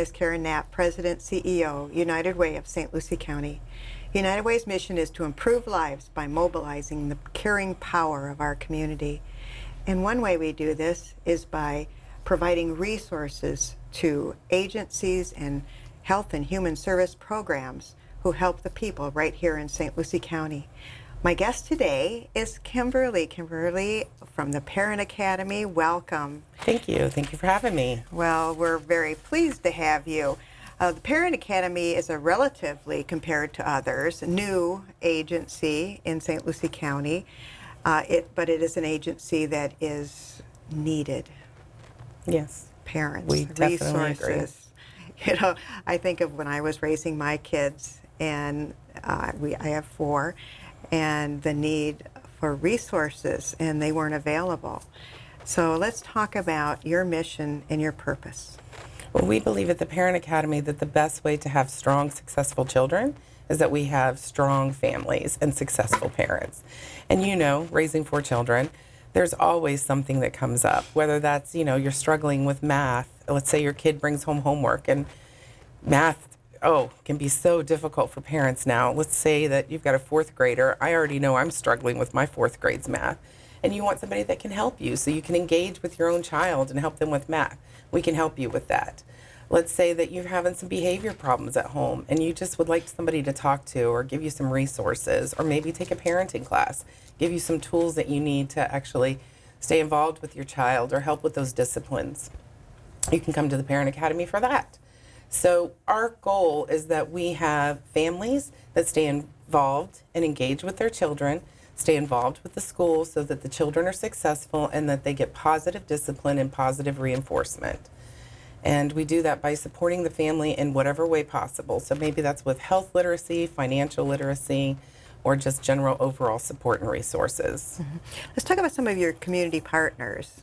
is Karen Knapp, President, CEO, United Way of St. Lucie County. United Way's mission is to improve lives by mobilizing the caring power of our community. And one way we do this is by providing resources to agencies and health and human service programs who help the people right here in St. Lucie County. My guest today is Kimberly. Kimberly from the Parent Academy. Welcome. Thank you. Thank you for having me. Well, we're very pleased to have you. The Parent Academy is a relatively, compared to others, new agency in St. Lucie County, but it is an agency that is needed. Yes. Parents, We definitely resources. Agree. You know, I think of when I was raising my kids, and I have 4, and the need for resources, and they weren't available. So let's talk about your mission and your purpose. Well, we believe at the Parent Academy that the best way to have strong, successful children is that we have strong families and successful parents. And you know, raising 4 children, there's always something that comes up, whether that's, you're struggling with math. Let's say your kid brings home homework and math, can be so difficult for parents now. Let's say that you've got a 4th grader. I already know I'm struggling with my 4th grade's math. And you want somebody that can help you so you can engage with your own child and help them with math. We can help you with that. Let's say that you're having some behavior problems at home and you just would like somebody to talk to or give you some resources, or maybe take a parenting class, give you some tools that you need to actually stay involved with your child or help with those disciplines. You can come to the Parent Academy for that. So our goal is that we have families that stay involved and engage with their children, stay involved with the school so that the children are successful and that they get positive discipline and positive reinforcement. And we do that by supporting the family in whatever way possible. So maybe that's with health literacy, financial literacy, or just general overall support and resources. Mm-hmm. Let's talk about some of your community partners.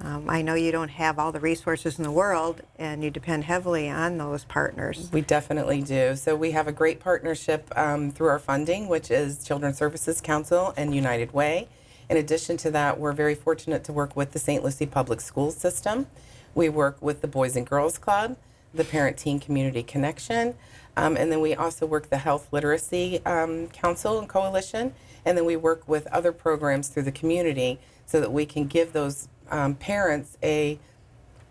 I know you don't have all the resources in the world, and you depend heavily on those partners. We definitely do. So we have a great partnership through our funding, which is Children's Services Council and United Way. In addition to that, we're very fortunate to work with the St. Lucie Public Schools system. We work with the Boys and Girls Club, the Parent Teen Community Connection, and then we also work the Health Literacy Council and Coalition, and then we work with other programs through the community so that we can give those parents a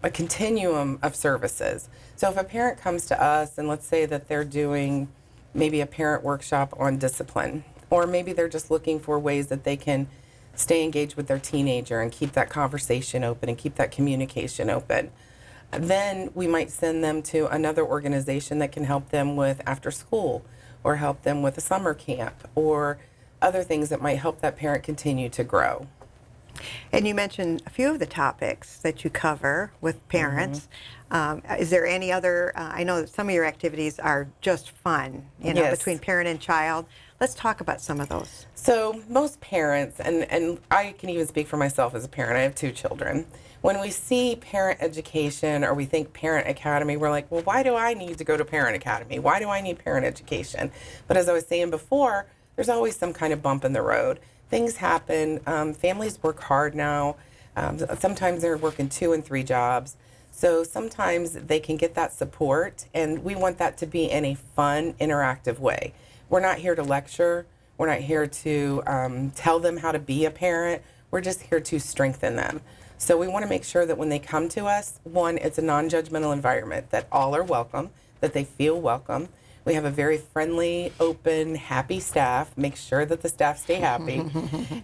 continuum of services. So if a parent comes to us and let's say that they're doing maybe a parent workshop on discipline, or maybe they're just looking for ways that they can stay engaged with their teenager and keep that conversation open and keep that communication open, then we might send them to another organization that can help them with after school or help them with a summer camp or other things that might help that parent continue to grow. And you mentioned a few of the topics that you cover with parents. Mm-hmm. Is there any other, I know that some of your activities are just fun, Yes. between parent and child. Let's talk about some of those. So most parents, and I can even speak for myself as a parent, I have 2 children. When we see parent education or we think Parent Academy, we're like, well, why do I need to go to Parent Academy? Why do I need parent education? But as I was saying before, there's always some kind of bump in the road. Things happen. Families work hard now. Sometimes they're working 2 and 3 jobs. So sometimes they can get that support, and we want that to be in a fun, interactive way. We're not here to lecture. We're not here to tell them how to be a parent. We're just here to strengthen them. So we want to make sure that when they come to us, 1, it's a non-judgmental environment, that all are welcome, that they feel welcome. We have a very friendly, open, happy staff. Make sure that the staff stay happy.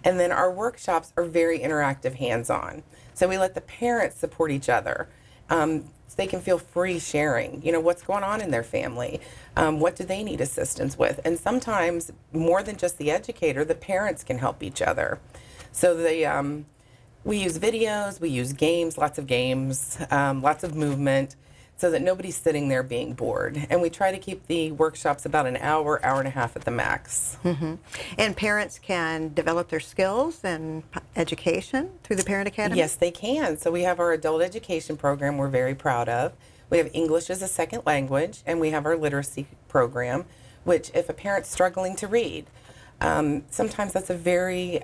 And then our workshops are very interactive, hands-on. So we let the parents support each other. So they can feel free sharing, what's going on in their family. What do they need assistance with? And sometimes, more than just the educator, the parents can help each other. So we use videos, we use games, lots of movement, so that nobody's sitting there being bored. And we try to keep the workshops about an hour, hour and a half at the max. Mm-hmm. And parents can develop their skills and education through the Parent Academy? Yes, they can. So we have our adult education program we're very proud of. We have English as a second language, and we have our literacy program, which if a parent's struggling to read, sometimes that's a very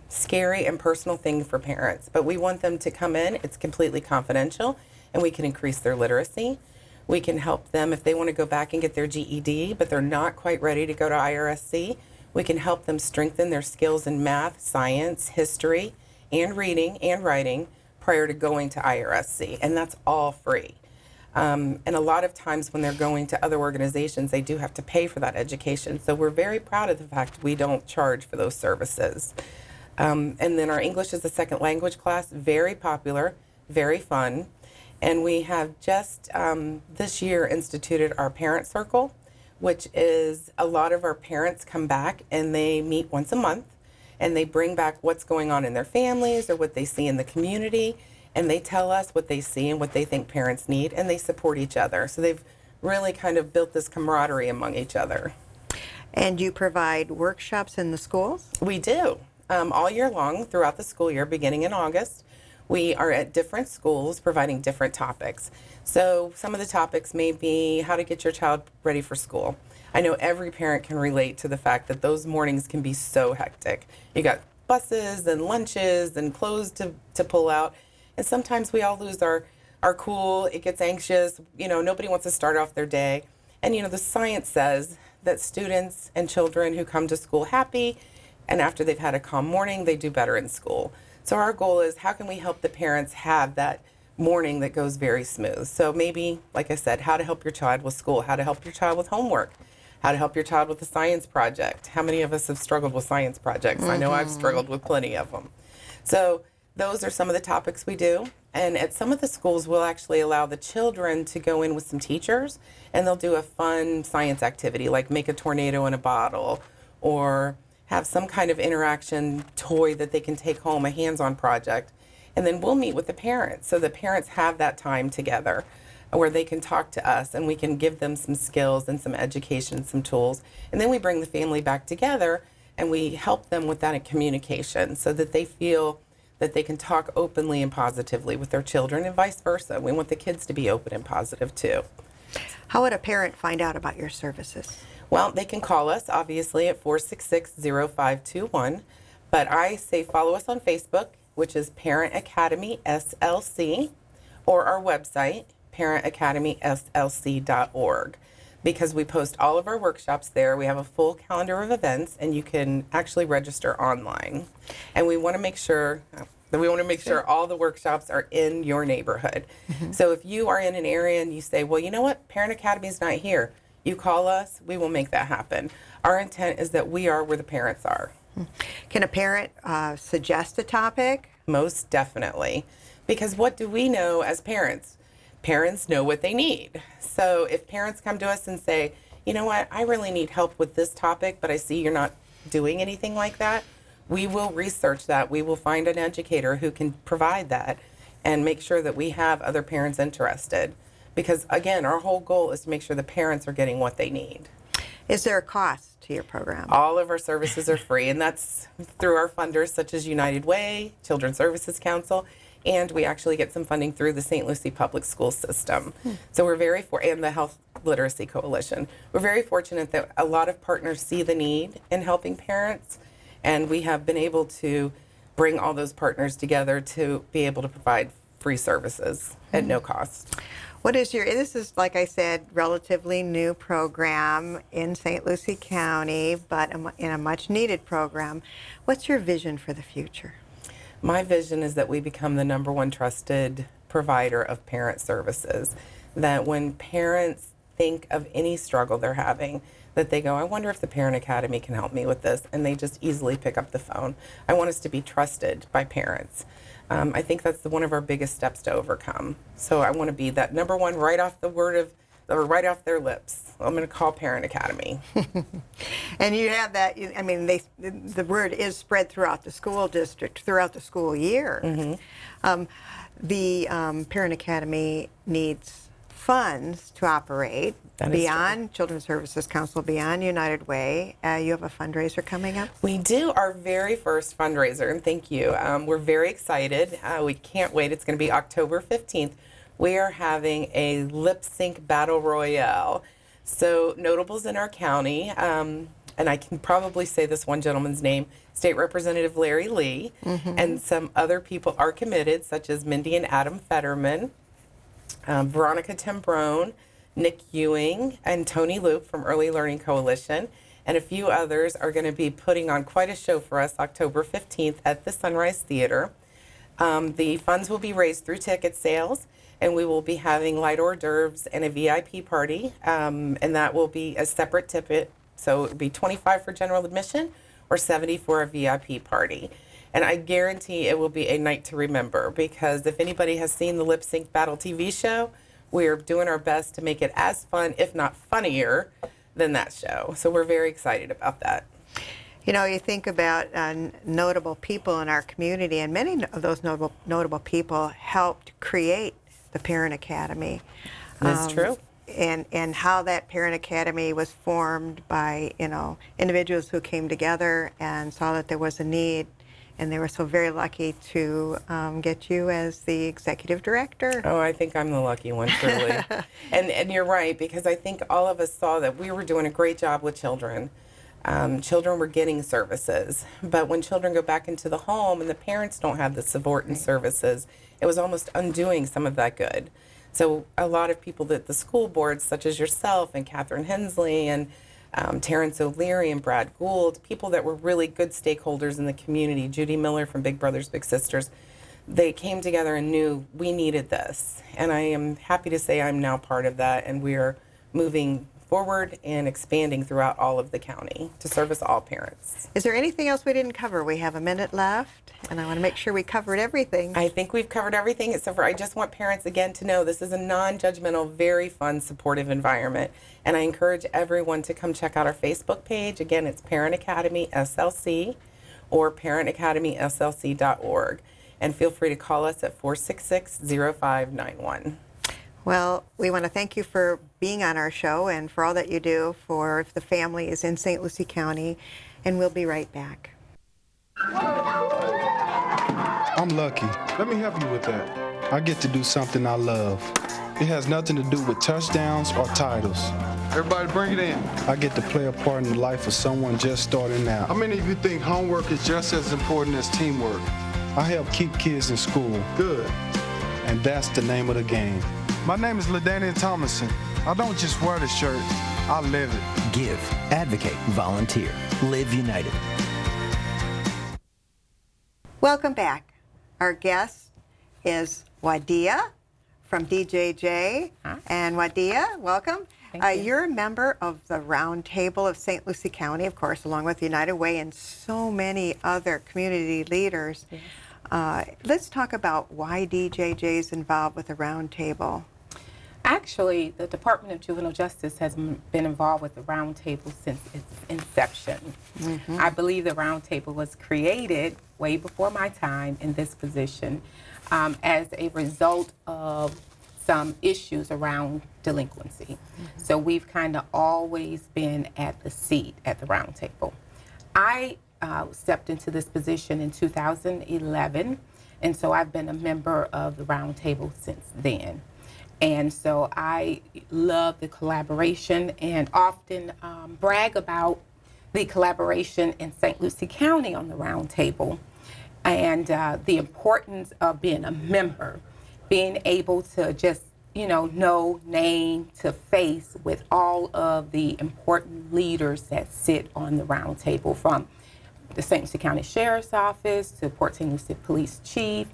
scary and personal thing for parents. But we want them to come in. It's completely confidential, and we can increase their literacy. We can help them if they want to go back and get their GED, but they're not quite ready to go to IRSC. We can help them strengthen their skills in math, science, history, and reading and writing prior to going to IRSC, and that's all free. And a lot of times when they're going to other organizations, they do have to pay for that education. So we're very proud of the fact we don't charge for those services. And then our English as a second language class, very popular, very fun. And we have just this year instituted our parent circle, which is a lot of our parents come back and they meet once a month and they bring back what's going on in their families or what they see in the community. And they tell us what they see and what they think parents need, and they support each other. So they've really kind of built this camaraderie among each other. And you provide workshops in the schools? We do. All year long throughout the school year, beginning in August. We are at different schools providing different topics. So some of the topics may be how to get your child ready for school. I know every parent can relate to the fact that those mornings can be so hectic. You got buses and lunches and clothes to pull out. And sometimes we all lose our cool. It gets anxious. Nobody wants to start off their day. And, the science says that students and children who come to school happy and after they've had a calm morning, they do better in school. So our goal is how can we help the parents have that morning that goes very smooth? So maybe, like I said, how to help your child with school, how to help your child with homework, how to help your child with a science project. How many of us have struggled with science projects? I know I've struggled with plenty of them. So those are some of the topics we do. And at some of the schools, we'll actually allow the children to go in with some teachers, and they'll do a fun science activity like make a tornado in a bottle or have some kind of interaction toy that they can take home, a hands-on project. And then we'll meet with the parents. So the parents have that time together where they can talk to us and we can give them some skills and some education, some tools. And then we bring the family back together and we help them with that communication so that they feel that they can talk openly and positively with their children and vice versa. We want the kids to be open and positive too. How would a parent find out about your services? Well, they can call us, obviously, at 466-0521. But I say follow us on Facebook, which is Parent Academy SLC, or our website, parentacademyslc.org, because we post all of our workshops there. We have a full calendar of events, and you can actually register online. And we want to make sure all the workshops are in your neighborhood. So if you are in an area and you say, well, you know what, Parent Academy is not here, you call us, we will make that happen. Our intent is that we are where the parents are. Can a parent suggest a topic? Most definitely. Because what do we know as parents? Parents know what they need. So if parents come to us and say, you know what, I really need help with this topic, but I see you're not doing anything like that, we will research that. We will find an educator who can provide that and make sure that we have other parents interested. Because, again, our whole goal is to make sure the parents are getting what they need. Is there a cost to your program? All of our services are free, and that's through our funders such as United Way, Children's Services Council, and we actually get some funding through the St. Lucie Public School System. So we're and the Health Literacy Coalition. We're very fortunate that a lot of partners see the need in helping parents, and we have been able to bring all those partners together to be able to provide free services at no cost. This is, like I said, relatively new program in St. Lucie County, but in a much needed program. What's your vision for the future? My vision is that we become the #1 trusted provider of parent services. That when parents think of any struggle they're having, that they go, I wonder if the Parent Academy can help me with this, and they just easily pick up the phone. I want us to be trusted by parents. I think that's one of our biggest steps to overcome. So I want to be that #1 right off right off their lips. I'm going to call Parent Academy. And you have that. I mean, the word is spread throughout the school district, throughout the school year. The Parent Academy needs funds to operate beyond Children's Services Council, beyond United Way. You have a fundraiser coming up? We do, our very first fundraiser, and thank you. We're very excited. We can't wait. It's going to be October 15th. We are having a lip sync battle royale. So notables in our county, and I can probably say this one gentleman's name, State Representative Larry Lee, and some other people are committed, such as Mindy and Adam Fetterman, Veronica Tembrone, Nick Ewing and Tony Loop from Early Learning Coalition, and a few others are going to be putting on quite a show for us October 15th at the Sunrise Theater. The funds will be raised through ticket sales, and we will be having light hors d'oeuvres and a VIP party, and that will be a separate ticket. So it will be $25 for general admission or $70 for a VIP party. And I guarantee it will be a night to remember, because if anybody has seen the Lip Sync Battle TV show, we're doing our best to make it as fun, if not funnier, than that show. So we're very excited about that. You know, you think about notable people in our community, and many of those notable people helped create the Parent Academy. That's true. And how that Parent Academy was formed by, individuals who came together and saw that there was a need. And they were so very lucky to get you as the executive director. Oh, I think I'm the lucky one, truly. and you're right, because I think all of us saw that we were doing a great job with children. Children were getting services, but when children go back into the home and the parents don't have the support and services, it was almost undoing some of that good. So a lot of people at the school boards, such as yourself and Catherine Hensley and Terrence O'Leary and Brad Gould, people that were really good stakeholders in the community, Judy Miller from Big Brothers Big Sisters, they came together and knew we needed this. And I am happy to say I'm now part of that, and we are moving forward and expanding throughout all of the county to service all parents. Is there anything else we didn't cover? We have a minute left, and I want to make sure we covered everything. I think we've covered everything, except for I just want parents again to know this is a non-judgmental, very fun, supportive environment. And I encourage everyone to come check out our Facebook page. Again, it's Parent Academy SLC or parentacademyslc.org. And feel free to call us at 466-0591. Well, we want to thank you for being on our show and for all that you do for the families in St. Lucie County, and we'll be right back. I'm lucky. Let me help you with that. I get to do something I love. It has nothing to do with touchdowns or titles. Everybody bring it in. I get to play a part in the life of someone just starting out. How many of you think homework is just as important as teamwork? I help keep kids in school. Good. And that's the name of the game. My name is LaDainian Thomason. I don't just wear the shirt, I live it. Give, advocate, volunteer. Live United. Welcome back. Our guest is Wadia from DJJ. Hi. And Wadia, welcome. Thank you. You're a member of the Round Table of St. Lucie County, of course, along with United Way and so many other community leaders. Yes. Let's talk about why DJJ is involved with the Round Table. Actually, the Department of Juvenile Justice has been involved with the Round Table since its inception. Mm-hmm. I believe the Round Table was created way before my time in this position as a result of some issues around delinquency. Mm-hmm. So we've kind of always been at the seat at the Round Table. I stepped into this position in 2011, and so I've been a member of the Round Table since then. And so I love the collaboration and often brag about the collaboration in St. Lucie County on the Round Table and the importance of being a member, being able to just, know name to face with all of the important leaders that sit on the Round Table, from the St. Lucie County Sheriff's Office to Port St. Lucie Police Chief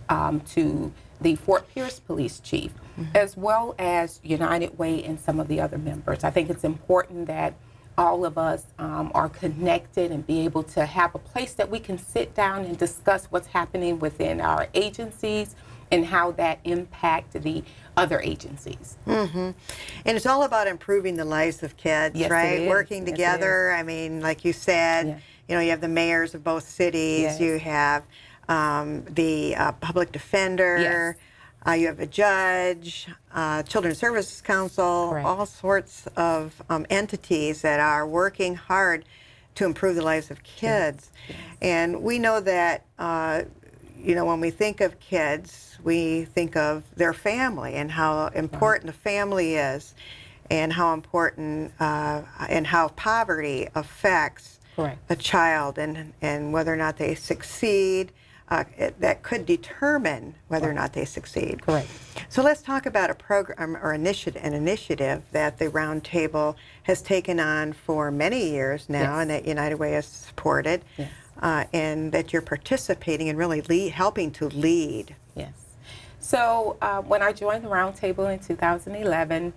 to the Fort Pierce Police Chief, as well as United Way and some of the other members. I think it's important that all of us are connected and be able to have a place that we can sit down and discuss what's happening within our agencies and how that impact the other agencies. Mm-hmm. And it's all about improving the lives of kids, Yes, right? it is. Working Yes, it together. I mean, like you said, you have the mayors of both cities. Yes. You have the public defender. You have a judge, Children's Services Council, Correct. all sorts of entities that are working hard to improve the lives of kids. Yes. And we know that, when we think of kids, we think of their family and how important the family is, and how important and how poverty affects Correct. a child, and whether or not they succeed that could determine whether or not they succeed. Correct. So let's talk about a program or an initiative that the Roundtable has taken on for many years now, Yes. and that United Way has supported, Yes. and that you're participating and really helping to lead. Yes. So when I joined the Roundtable in 2011,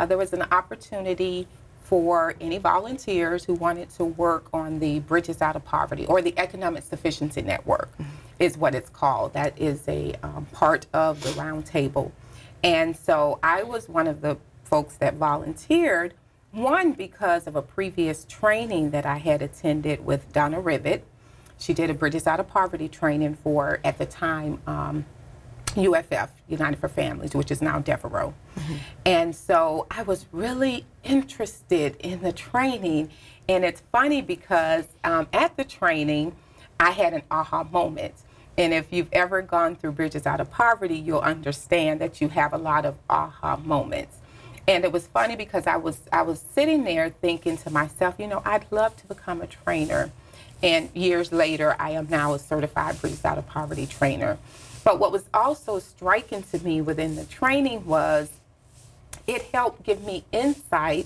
there was an opportunity for any volunteers who wanted to work on the Bridges Out of Poverty, or the Economic Sufficiency Network is what it's called. That is a part of the Roundtable. And so I was one of the folks that volunteered, one because of a previous training that I had attended with Donna Rivet. She did a Bridges Out of Poverty training for, at the time, UFF, United for Families, which is now Devereaux. And so I was really interested in the training. And it's funny because at the training, I had an aha moment. And if you've ever gone through Bridges Out of Poverty, you'll understand that you have a lot of aha moments. And it was funny because I was sitting there thinking to myself, you know, I'd love to become a trainer. And years later, I am now a certified Bridges Out of Poverty trainer. But what was also striking to me within the training was it helped give me insight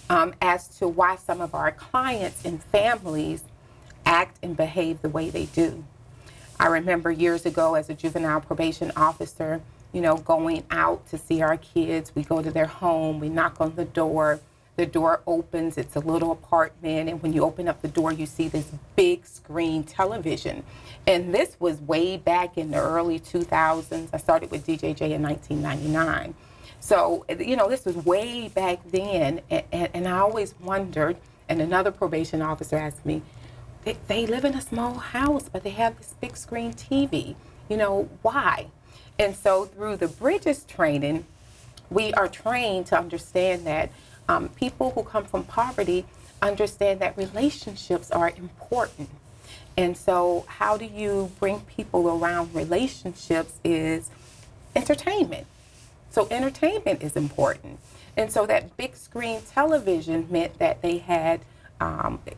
as to why some of our clients and families act and behave the way they do. I remember years ago as a juvenile probation officer, you know, going out to see our kids. We go to their home, we knock on the door opens, it's a little apartment, and when you open up the door, you see this big screen television. And this was way back in the early 2000s. I started with DJJ in 1999. So, you know, this was way back then, and I always wondered, and another probation officer asked me, they live in a small house, but they have this big screen TV, you know, why? And so through the Bridges training, we are trained to understand that people who come from poverty understand that relationships are important. And so how do you bring people around relationships is entertainment. So entertainment is important. And so that big screen television meant that they had,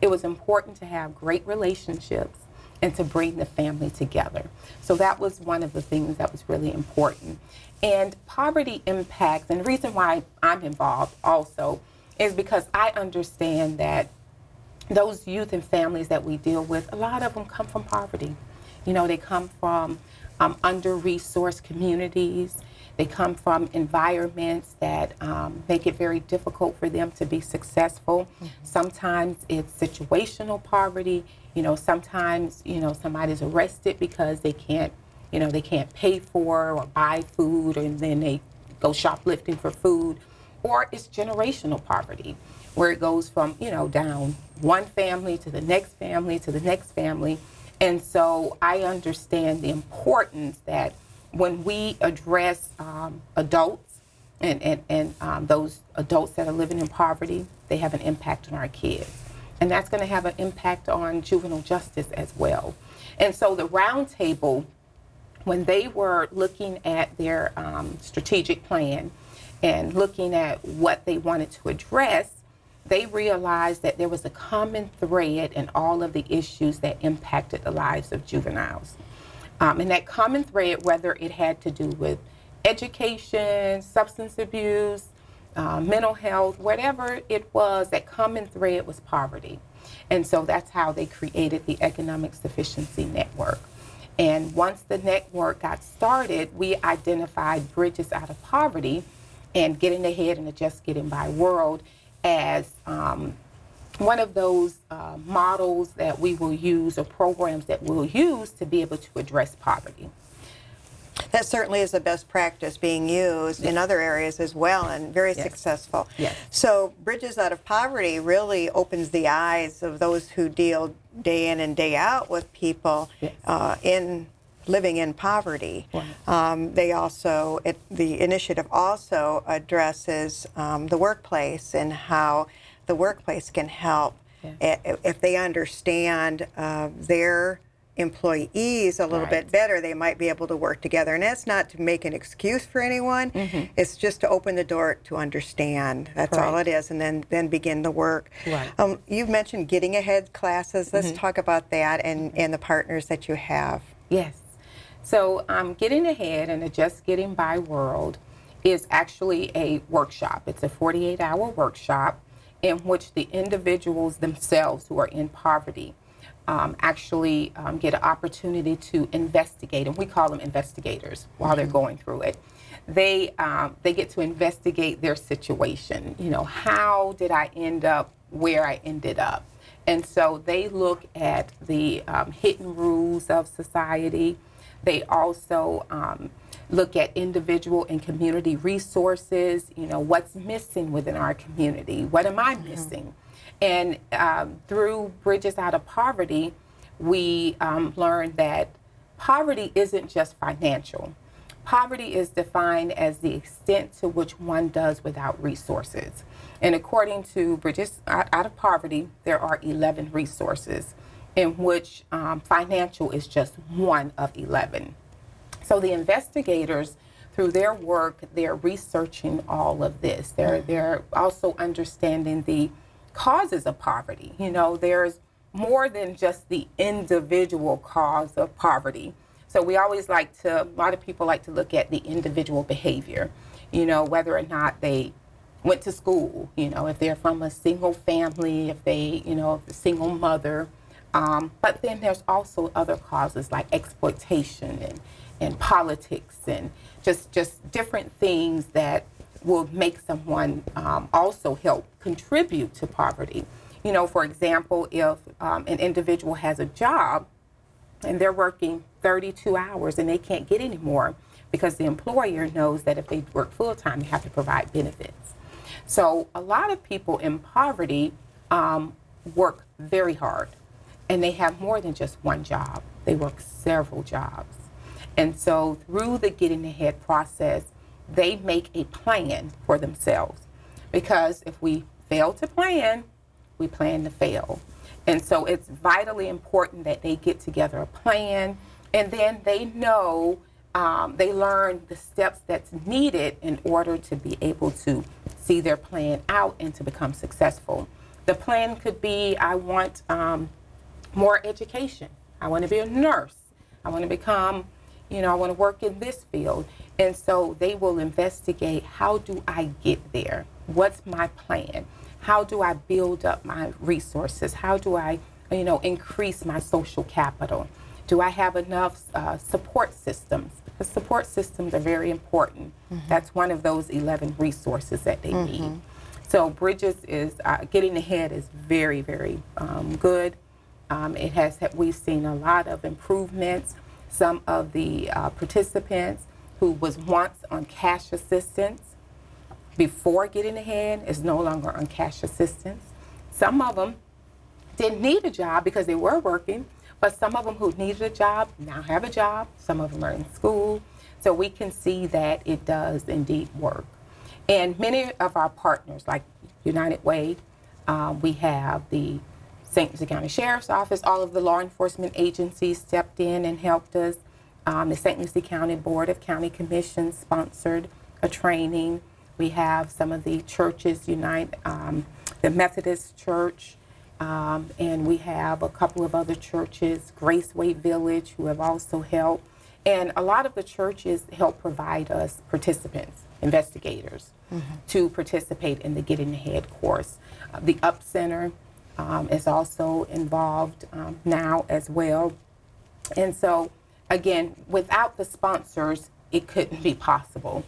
it was important to have great relationships and to bring the family together. So that was one of the things that was really important. And poverty impacts, and the reason why I'm involved also is because I understand that those youth and families that we deal with, a lot of them come from poverty. You know, they come from under-resourced communities. They come from environments that make it very difficult for them to be successful. Sometimes it's situational poverty. You know, sometimes, you know, somebody's arrested because they can't, you know, they can't pay for or buy food, and then they go shoplifting for food. Or it's generational poverty, where it goes from, you know, down one family to the next family to the next family. And so I understand the importance that when we address adults and those adults that are living in poverty, they have an impact on our kids. And that's going to have an impact on juvenile justice as well. And so the Roundtable, when they were looking at their strategic plan and looking at what they wanted to address, they realized that there was a common thread in all of the issues that impacted the lives of juveniles. And that common thread, whether it had to do with education, substance abuse, mental health, whatever it was, that common thread was poverty. And so that's how they created the Economic Sufficiency Network. And once the network got started, we identified Bridges Out of Poverty and Getting Ahead in a Just Getting By world as one of those models that we will use, or programs that we'll use to be able to address poverty. That certainly is a best practice being used in other areas as well, and very successful. Yes. So Bridges Out of Poverty really opens the eyes of those who deal day in and day out with people in living in poverty. Right. They also, the initiative also addresses the workplace and how the workplace can help if they understand their employees a little bit better. They might be able to work together, and that's not to make an excuse for anyone. It's just to open the door to understand. That's all it is, and then begin the work. You've mentioned Getting Ahead classes. Let's talk about that and the partners that you have. Yes. So Getting Ahead and the Just Getting By World is actually a workshop. It's a 48-hour workshop in which the individuals themselves who are in poverty actually get an opportunity to investigate, and we call them investigators while they're going through it. They get to investigate their situation. You know, how did I end up where I ended up? And so they look at the hidden rules of society. They also look at individual and community resources. You know, what's missing within our community? What am I missing? And through Bridges Out of Poverty, we learned that poverty isn't just financial. Poverty is defined as the extent to which one does without resources. And according to Bridges Out of Poverty, there are 11 resources, in which financial is just one of 11. So the investigators, through their work, they're researching all of this. They're also understanding the causes of poverty. You know, there's more than just the individual cause of poverty. So we always a lot of people like to look at the individual behavior, you know, whether or not they went to school, you know, if they're from a single family, if they, you know, a single mother. But then there's also other causes like exploitation and politics and just different things that will make someone also help contribute to poverty. You know, for example, if an individual has a job and they're working 32 hours and they can't get any more because the employer knows that if they work full-time, they have to provide benefits. So a lot of people in poverty work very hard, and they have more than just one job. They work several jobs. And so through the Getting Ahead process, they make a plan for themselves. Because if we fail to plan, we plan to fail. And so it's vitally important that they get together a plan, and then they know, they learn the steps that's needed in order to be able to see their plan out and to become successful. The plan could be, I want more education. I want to be a nurse. I want to become, you know, I want to work in this field. And so they will investigate, how do I get there? What's my plan? How do I build up my resources? How do I, you know, increase my social capital? Do I have enough support systems? Because support systems are very important. That's one of those 11 resources that they need. So Bridges is, Getting Ahead is very, very good. We've seen a lot of improvements. Some of the participants who was once on cash assistance before Getting Ahead is no longer on cash assistance. Some of them didn't need a job because they were working, but some of them who needed a job now have a job. Some of them are in school. So we can see that it does indeed work. And many of our partners, like United Way, we have the St. Lucie County Sheriff's Office, all of the law enforcement agencies stepped in and helped us. The St. Lucie County Board of County Commissions sponsored a training. We have some of the churches, the Methodist Church, and we have a couple of other churches, Graceway Village, who have also helped. And a lot of the churches help provide us participants, investigators, to participate in the Getting Ahead course. The Up Center is also involved now as well. And so, again, without the sponsors, it couldn't be possible.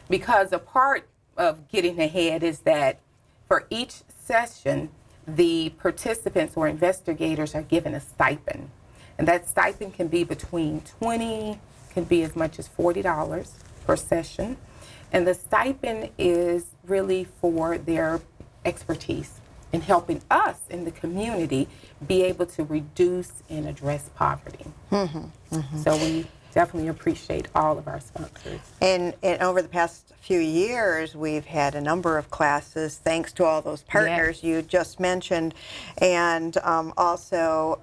Because a part of Getting Ahead is that for each session, the participants or investigators are given a stipend. And that stipend can be between $20, can be as much as $40 per session. And the stipend is really for their expertise in helping us in the community be able to reduce and address poverty. So we definitely appreciate all of our sponsors. And over the past few years, we've had a number of classes, thanks to all those partners you just mentioned. And also,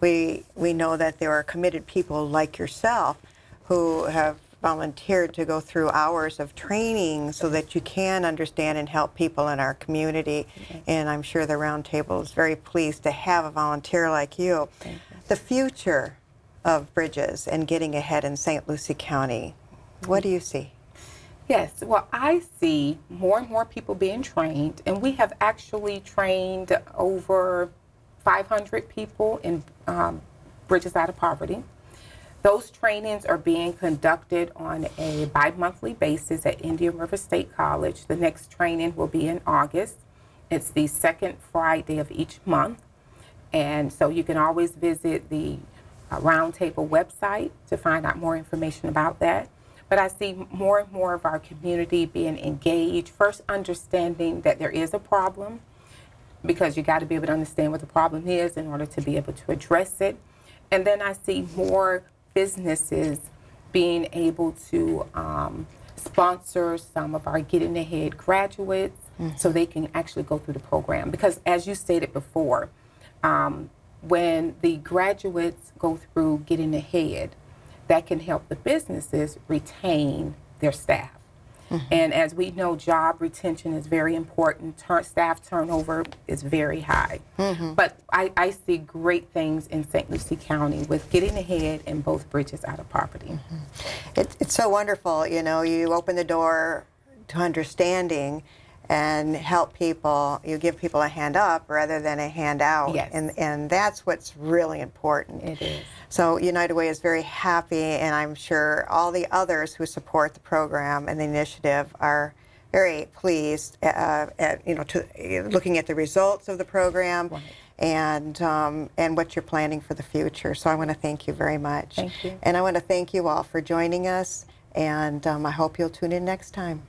we know that there are committed people like yourself who have volunteered to go through hours of training so that you can understand and help people in our community. And I'm sure the Roundtable is very pleased to have a volunteer like you. The future of bridges and getting ahead in St. Lucie County. What do you see? Yes, well, I see more and more people being trained, and we have actually trained over 500 people in Bridges Out of Poverty. Those trainings are being conducted on a bi-monthly basis at Indian River State College. The next training will be in August. It's the second Friday of each month. And so you can always visit the Roundtable website to find out more information about that. But I see more and more of our community being engaged, first understanding that there is a problem, because you got to be able to understand what the problem is in order to be able to address it. And then I see more businesses being able to sponsor some of our Getting Ahead graduates so they can actually go through the program. Because as you stated before, when the graduates go through Getting Ahead, that can help the businesses retain their staff. And as we know, job retention is very important. Staff turnover is very high. But I see great things in St. Lucie County with Getting Ahead and both Bridges Out of Poverty. It's so wonderful, you know, you open the door to understanding and help people. You give people a hand up rather than a hand out. Yes. And that's what's really important. It is. So United Way is very happy, and I'm sure all the others who support the program and the initiative are very pleased looking at the results of the program. Right. And what you're planning for the future. So I want to thank you very much. Thank you. And I want to thank you all for joining us, and I hope you'll tune in next time.